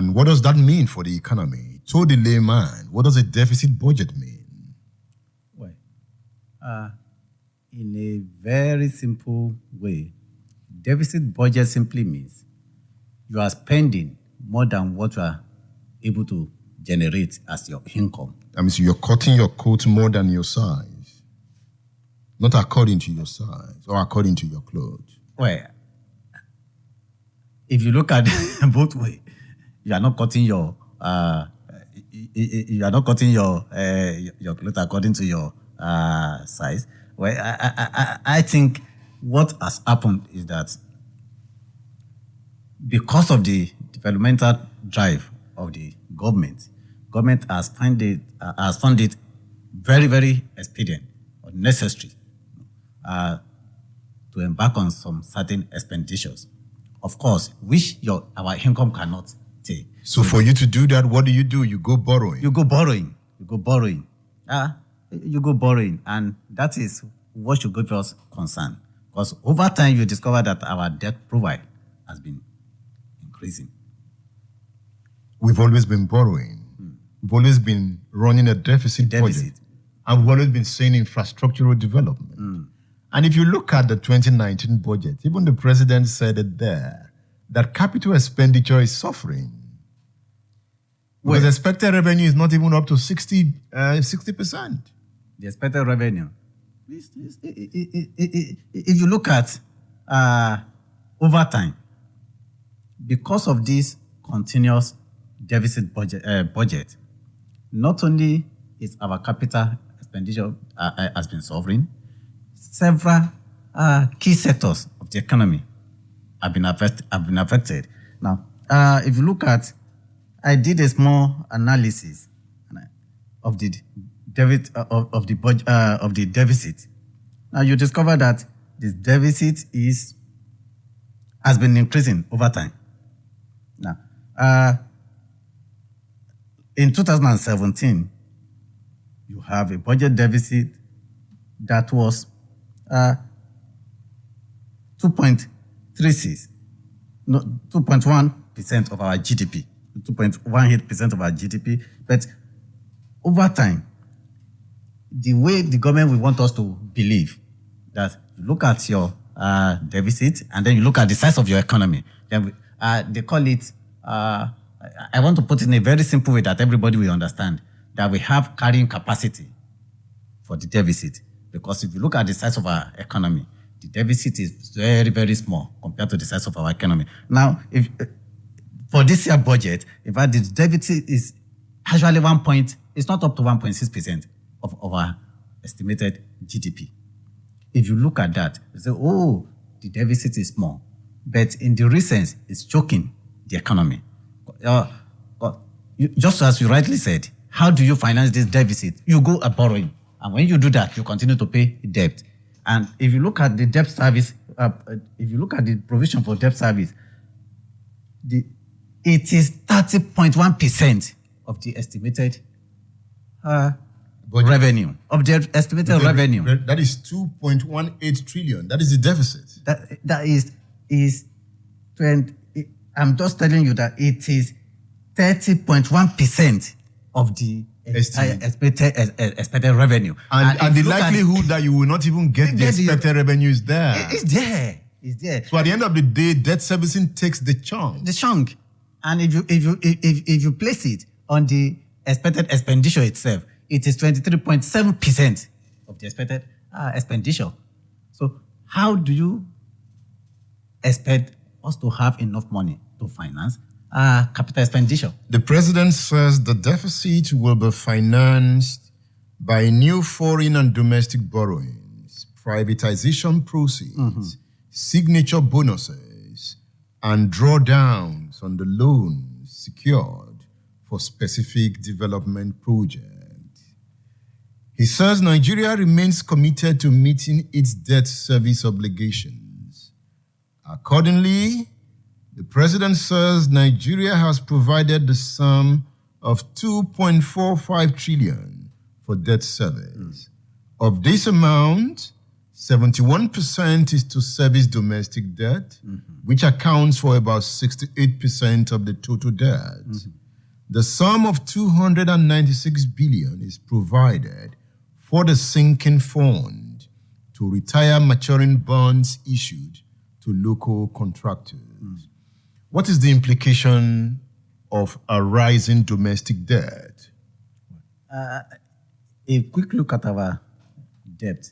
And what does that mean for the economy? To the layman, what does a deficit budget mean? Well, in a very simple way, deficit budget simply means you are spending more than what you are able to generate as your income. That means you're cutting your coat more than your size. Not according to your size or according to your clothes. Well, if you look at both ways, you are not cutting your your clothes according to your size. Well, I think what has happened is that because of the developmental drive of the government has found it very, very expedient or necessary to embark on some certain expenditures, of course, which our income cannot take. So for you to do that, what do? You go borrowing. You go borrowing. And that is what should give us concern. Because over time, you discover that our debt profile has been increasing. We've always been borrowing. We've always been running a deficit budget. And we've always been saying infrastructural development. And if you look at the 2019 budget, even the president said it there, that capital expenditure is suffering. Because expected revenue is not even up to 60%. The expected revenue. If you look at over time, because of this continuous deficit budget, not only is our capital expenditure has been suffering, several key sectors of the economy have been affected. Now, if you look at, I did a small analysis of the deficit. Now you discover that this deficit has been increasing over time. Now, in 2017, you have a budget deficit that was 2.36, no, 2.1% of our GDP, 2.18% of our GDP. But over time, the way the government will want us to believe that you look at your deficit and then you look at the size of your economy. Then they call it, I want to put it in a very simple way that everybody will understand, that we have carrying capacity for the deficit. Because if you look at the size of our economy, the deficit is very, very small compared to the size of our economy. Now, for this year budget, in fact, the deficit is actually it's not up to 1.6% of our estimated GDP. If you look at that, you say, oh, the deficit is small. But in the recent, it's choking the economy. Just as you rightly said, how do you finance this deficit? You go borrowing. And when you do that, you continue to pay debt. And if you look at the debt service, if you look at the provision for debt service, it is 30.1% of the estimated revenue. Of the estimated revenue. That is 2.18 trillion. That is the deficit. That is 20. I'm just telling you that it is 30.1% of the expected revenue. And the likelihood that you will not even get the expected revenue is there. It's there. So at the end of the day, debt servicing takes the chunk. And if you place it on the expected expenditure itself, it is 23.7% of the expected expenditure. So how do you expect us to have enough money to finance capital expenditure? The president says the deficit will be financed by new foreign and domestic borrowings, privatization proceeds, signature bonuses, and drawdowns on the loans secured for specific development projects. He says Nigeria remains committed to meeting its debt service obligations. Accordingly, the president says Nigeria has provided the sum of 2.45 trillion for debt service. Of this amount, 71% is to service domestic debt, which accounts for about 68% of the total debt. The sum of 296 billion is provided for the sinking fund to retire maturing bonds issued to local contractors. What is the implication of a rising domestic debt? A quick look at our debt,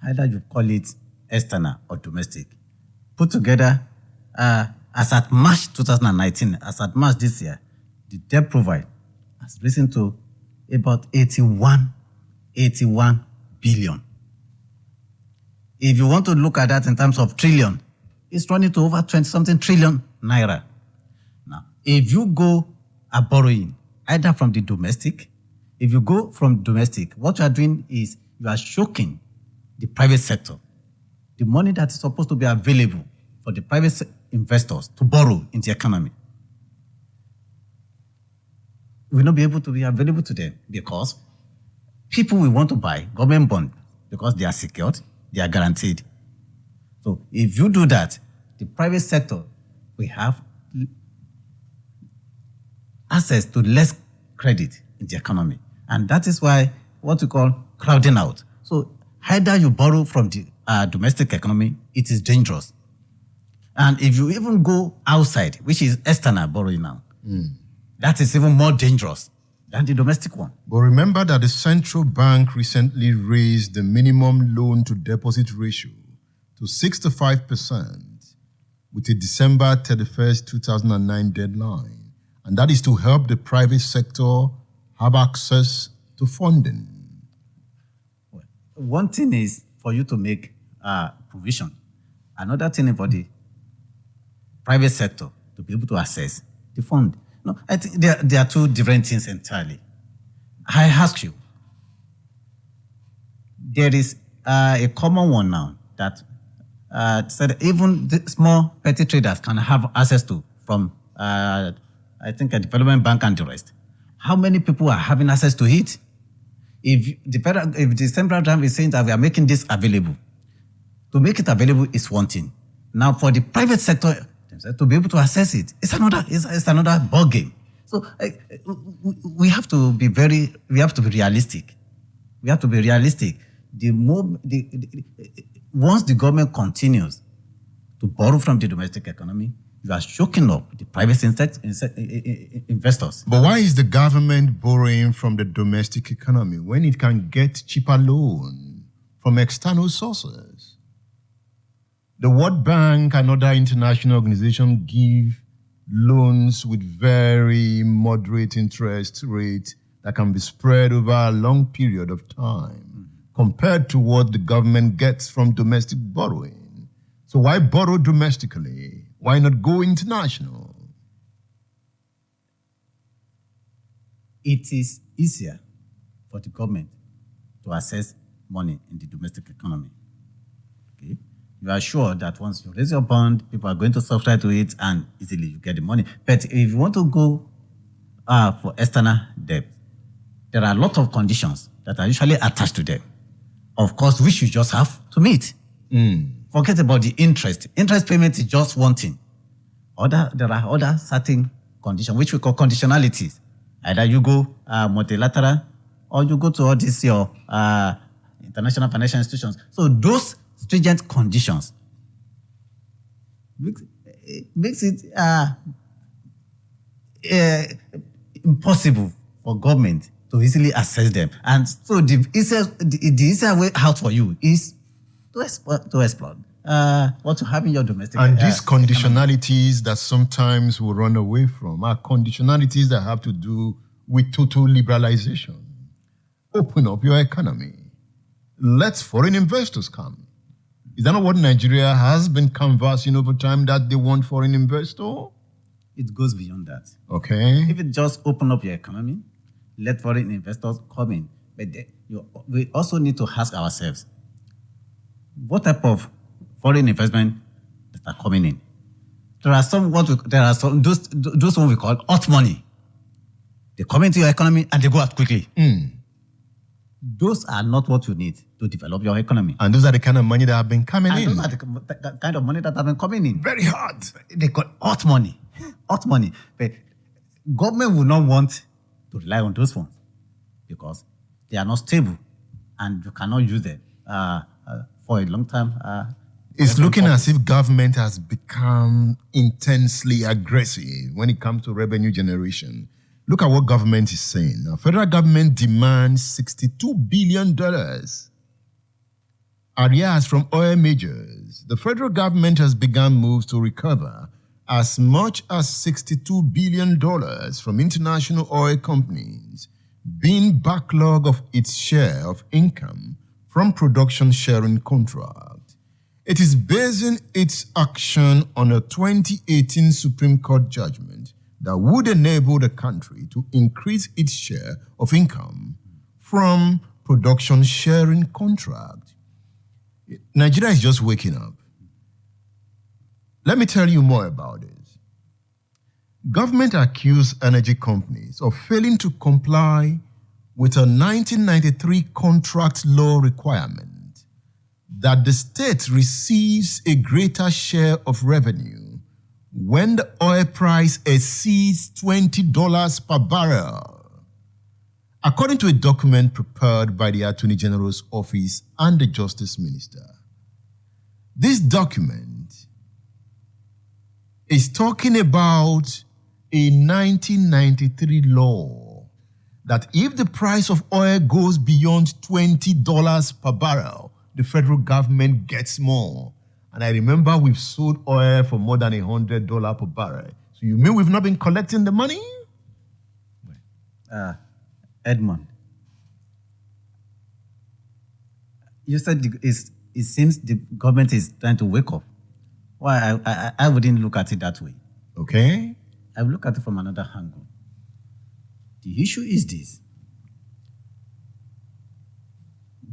either you call it external or domestic, put together, as at March 2019, as at March this year, the debt profile has risen to about 81 billion. If you want to look at that in terms of trillion, it's running to over 20-something trillion naira. Now, if you go borrowing, either from the domestic, if you go from domestic, what you are doing is you are shocking the private sector. The money that is supposed to be available for the private investors to borrow in the economy will not be able to be available to them because people will want to buy government bonds because they are secured, they are guaranteed. So if you do that, the private sector will have access to less credit in the economy. And that is why what we call crowding out. So either you borrow from the domestic economy, it is dangerous. And if you even go outside, which is external borrowing now, that is even more dangerous than the domestic one. But remember that the central bank recently raised the minimum loan to deposit ratio to 65% with a December 31st, 2009 deadline. And that is to help the private sector have access to funding. One thing is for you to make provision. Another thing is for the private sector to be able to access the fund. No, I think there are two different things entirely. I ask you, there is a common one now that said even the small petty traders can have access to from, I think, a development bank and the rest. How many people are having access to it? If the central bank is saying that we are making this available, to make it available is one thing. Now, for the private sector to be able to access it, it's another ball game. So we have to be realistic. We have to be realistic. Once the government continues to borrow from the domestic economy, you are choking up the private investors. But why is the government borrowing from the domestic economy when it can get cheaper loan from external sources? The World Bank and other international organizations give loans with very moderate interest rate that can be spread over a long period of time compared to what the government gets from domestic borrowing. So why borrow domestically? Why not go international? It is easier for the government to access money in the domestic economy. Okay? You are sure that once you raise your bond, people are going to subscribe to it and easily you get the money. But if you want to go for external debt, there are a lot of conditions that are usually attached to them. Of course, which you just have to meet. Forget about the interest. Interest payment is just one thing. There are other certain conditions, which we call conditionalities. Either you go multilateral or you go to all these your international financial institutions. So those stringent conditions makes it impossible for government to easily access them. And so the easier way out for you is to exploit what you have in your domestic and these conditionalities that sometimes we run away from are conditionalities that have to do with total liberalization. Open up your economy. Let foreign investors come. Is that not what Nigeria has been canvassing over time, that they want foreign investor? It goes beyond that. Okay. If it just open up your economy, let foreign investors come in. But we also need to ask ourselves, what type of foreign investment that are coming in? There are some those what we call hot money. They come into your economy and they go out quickly. Those are not what you need to develop your economy. And those are the kind of money that have been coming in. Those are the kind of money that have been coming in. Very hard. They call hot money. Hot money. But government will not want to rely on those funds because they are not stable and you cannot use them for a long time. It's looking as if government has become intensely aggressive when it comes to revenue generation. Look at what government is saying. Now, federal government demands $62 billion arrears from oil majors. The federal government has begun moves to recover as much as $62 billion from international oil companies, being backlog of its share of income from production sharing contract. It is basing its action on a 2018 Supreme Court judgment that would enable the country to increase its share of income from production sharing contract. Nigeria is just waking up. Let me tell you more about it. Government accused energy companies of failing to comply with a 1993 contract law requirement that the state receives a greater share of revenue when the oil price exceeds $20 per barrel. According to a document prepared by the Attorney General's office and the Justice Minister, this document is talking about a 1993 law that if the price of oil goes beyond $20 per barrel, the federal government gets more. And I remember we've sold oil for more than $100 per barrel. So you mean we've not been collecting the money? Edmund, you said it seems the government is trying to wake up. Why? I wouldn't look at it that way. Okay. I will look at it from another angle. The issue is this.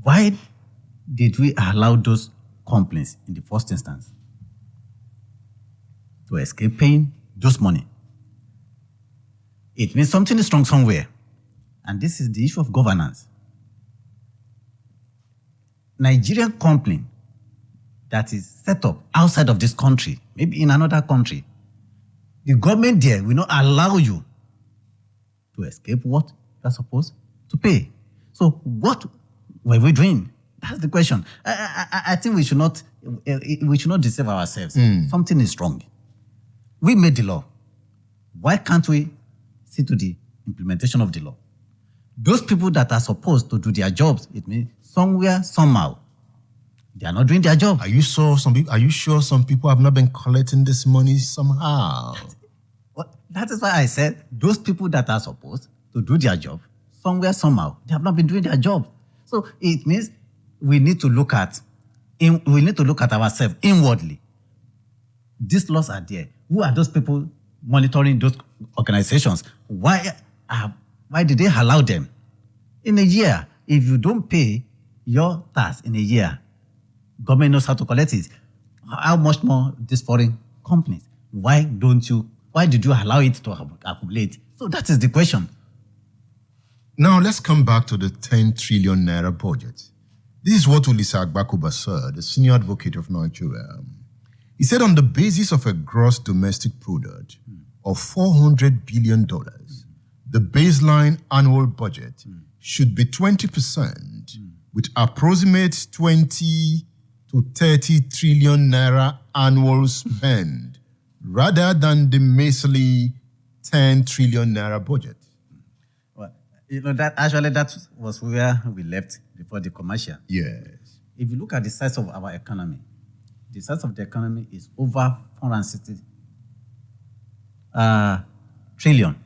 Why did we allow those complaints in the first instance to escape paying those money? It means something is wrong somewhere. And this is the issue of governance. Nigerian company that is set up outside of this country, maybe in another country, the government there will not allow you to escape what you're supposed to pay. So what were we doing? That's the question. I think we should not deceive ourselves. Something is wrong. We made the law. Why can't we see to the implementation of the law? Those people that are supposed to do their jobs, it means somewhere, somehow, they are not doing their job. Are you sure some people have not been collecting this money somehow? That is why I said those people that are supposed to do their job, somewhere, somehow, they have not been doing their job. So it means we need to look at ourselves inwardly. These laws are there. Who are those people monitoring those organizations? Why did they allow them? In a year, if you don't pay your tax in a year, government knows how to collect it. How much more these foreign companies? Why did you allow it to accumulate? So that is the question. Now let's come back to the 10 trillion naira budget. This is what Olisa Agbakuba said, the senior advocate of Nigeria. He said on the basis of a gross domestic product of $400 billion, the baseline annual budget should be 20%, with approximate 20 to 30 trillion naira annual spend, rather than the measly 10 trillion naira budget. Well, that was where we left before the commercial. Yes. If you look at the size of our economy, the size of the economy is over 460 trillion.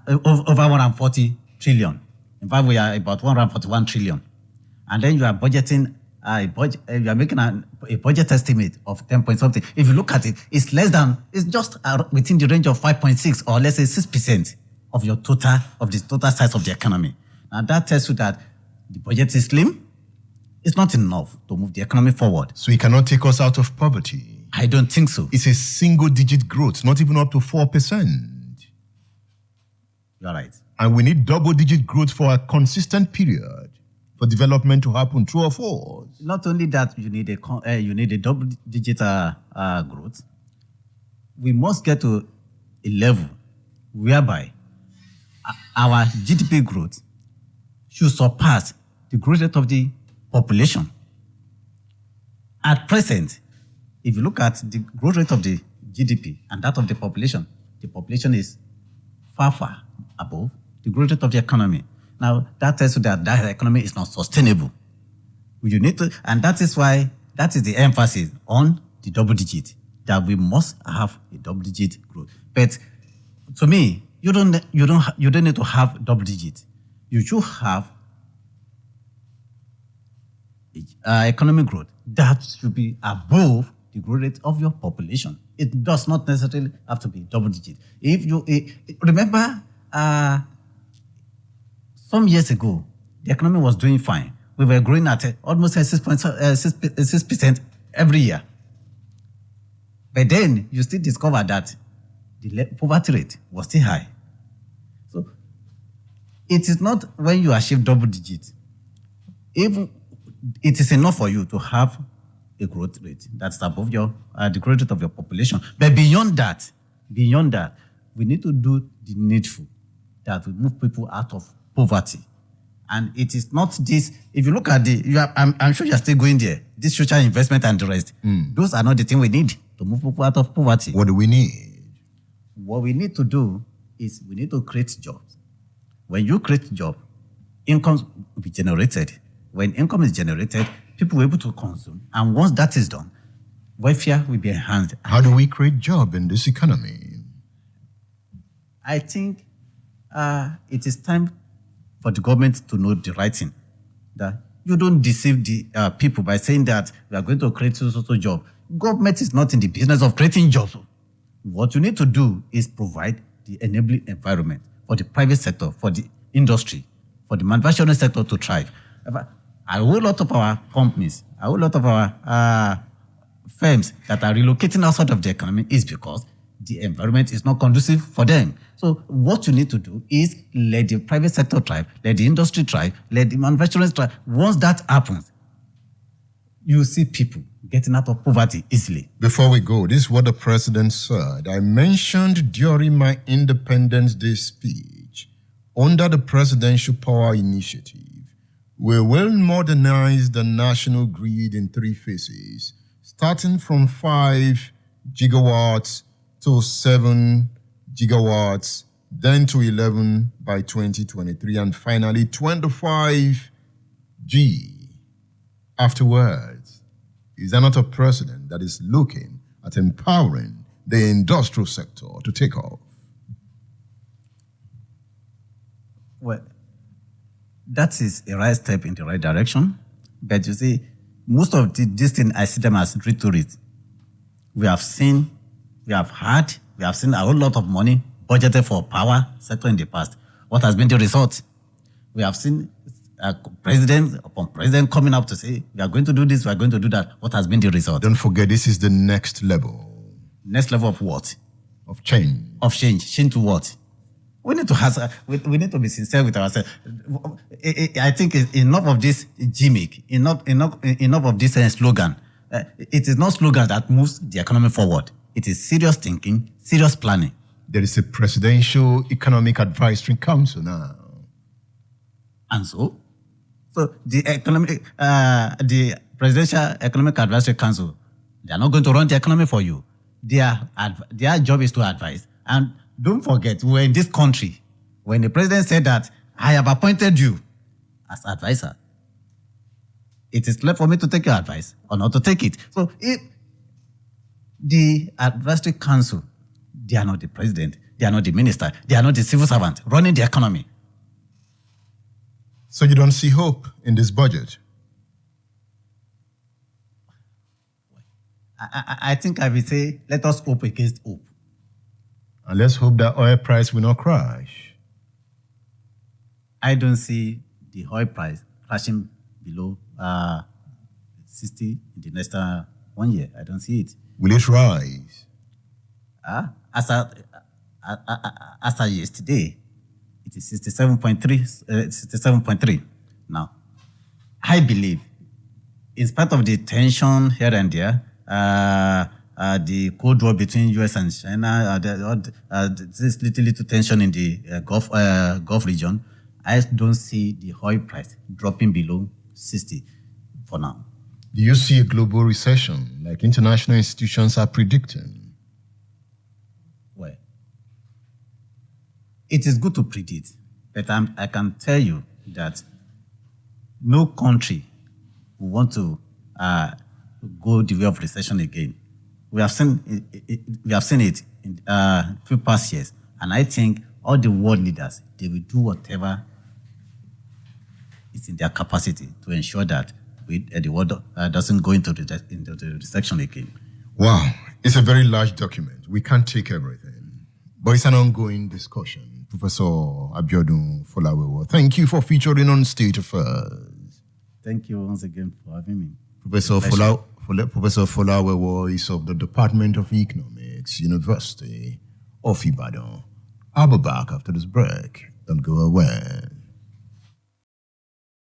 Over 140 trillion. In fact, we are about 141 trillion. And then you are budgeting you are making a budget estimate of 10 point something. If you look at it, it's just within the range of 5.6 or let's say 6% of the total size of the economy. Now that tells you that the budget is slim. It's not enough to move the economy forward. So it cannot take us out of poverty. I don't think so. It's a single-digit growth, not even up to 4%. You are right. And we need double-digit growth for a consistent period for development to happen. True or false? Not only that, you need a double-digit growth. We must get to a level whereby our GDP growth should surpass the growth rate of the population. At present, if you look at the growth rate of the GDP and that of the population is far, far above the growth rate of the economy. Now, that tells you that economy is not sustainable. You need to, and that is why, that is the emphasis on the double digit, that we must have a double digit growth. But to me, you don't need to have double digit. You should have economic growth that should be above the growth rate of your population. It does not necessarily have to be double digit. If you remember, some years ago, the economy was doing fine. We were growing at almost 6% every year. But then you still discover that the poverty rate was still high. So it is not when you achieve double digits. If it is enough for you to have a growth rate that's above the growth rate of your population. But beyond that, we need to do the needful that will move people out of poverty. And it is not this, if you look at I'm sure you're still going there, this social investment and the rest, those are not the thing we need to move people out of poverty. What do we need? What we need to do is we need to create jobs. When you create jobs, income will be generated. When income is generated, people will be able to consume. And once that is done, welfare will be enhanced. How do we create jobs in this economy? I think it is time for the government to know the right thing. That you don't deceive the people by saying that we are going to create social job. Government is not in the business of creating jobs. What you need to do is provide the enabling environment for the private sector, for the industry, for the manufacturing sector to thrive. A whole lot of our companies, a whole lot of our firms that are relocating outside of the economy is because the environment is not conducive for them. So what you need to do is let the private sector thrive, let the industry thrive, let the manufacturing thrive. Once that happens, you see people getting out of poverty easily. Before we go, this is what the president said. I mentioned during my Independence Day speech, under the Presidential Power Initiative, we will modernize the national grid in 3 phases, starting from 5 gigawatts to 7 gigawatts, then to 11 by 2023, and finally 25 G afterwards. Is there not a president that is looking at empowering the industrial sector to take off? Well, that is a right step in the right direction. But you see, most of these things, I see them as rhetoric. We have seen a whole lot of money budgeted for power sector in the past. What has been the result? We have seen president upon president coming up to say, we are going to do this, we are going to do that. What has been the result? Don't forget, this is the next level. Next level of what? Of change. Of change. Change to what? We need to be sincere with ourselves. I think enough of this gimmick, enough of this slogan. It is not slogan that moves the economy forward. It is serious thinking, serious planning. There is a Presidential Economic Advisory Council now. And so the Presidential Economic Advisory Council, they are not going to run the economy for you. Their job is to advise. And don't forget, we're in this country when the president said that I have appointed you as advisor. It is left for me to take your advice or not to take it. So if the advisory council, they are not the president, they are not the minister, they are not the civil servant running the economy. So you don't see hope in this budget? I think I will say, let us hope against hope. And let's hope that oil price will not crash. I don't see the oil price crashing below 60 in the next 1 year. I don't see it. Will it rise? As of yesterday, It is 67.3. Now, I believe, in spite of the tension here and there, the Cold War between US and China, this little tension in the Gulf region, I don't see the oil price dropping below 60 for now. Do you see a global recession like international institutions are predicting? Well, it is good to predict, but I can tell you that no country will want to go the way of recession again. We have seen it in few past years, and I think all the world leaders, they will do whatever is in their capacity to ensure that the world doesn't go into the recession again. Wow, it's a very large document. We can't take everything, but it's an ongoing discussion. Professor Abiodun Folawewo, thank you for featuring on State Affairs. Thank you once again for having me. Professor Folawewo is of the Department of Economics, University of Ibadan. I'll be back after this break. Don't go away.